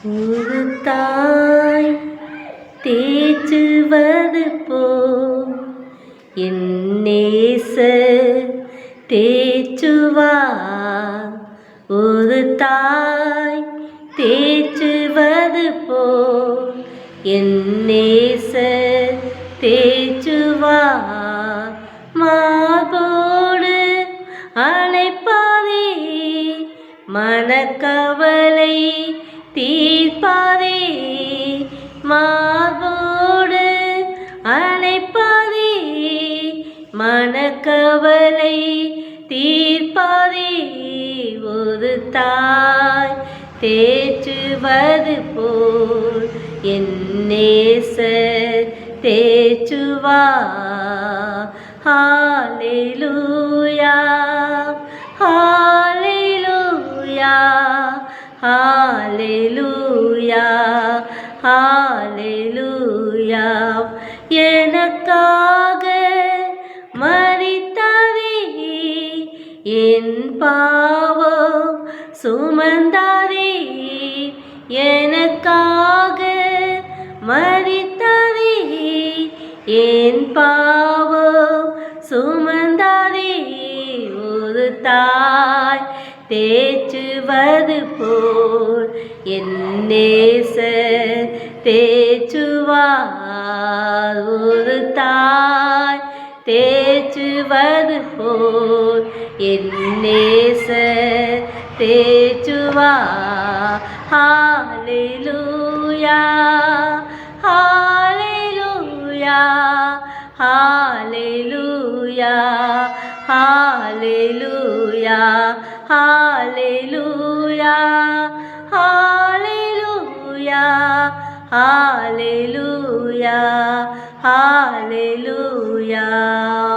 ஒரு தாய் தேற்றுவது போல் என் நேசர் தேற்றுவார். ஒரு தாய் தேற்றுவது போல் என் நேசர் தேற்றுவார். மார்போடு அணைப்பாரே, மனக்கவலை தீர்ப்பாரே. மார்போடு அணைப்பாரே, மனக்கவலை தீர்ப்பாரே. ஒரு தாய் தேற்றுவது போல் என் நேசர் தேற்றுவார். ஹல்லேலூயா, ஹல்லேலூயா, ஹல்லேலூயா, ஹல்லேலூயா. எனக்காக மரித்தாரே, என் பாவம் சுமந்தாரே. எனக்காக மரித்தாரே, என் பாவம் சுமந்தாரே. ஒரு தாய் தேற்றுவது போல் என் நேசர் தேற்றுவார். ஒரு தாய் தேற்றுவது போல் என் நேசர் தேற்றுவார். ஹல்லேலூயா, ஹல்லேலூயா, ஹல்லேலூயா, ஹல்லேலூயா, ஹல்லேலூயா, ஹல்லேலூயா, ஹல்லேலூயா, ஹல்லேலூயா.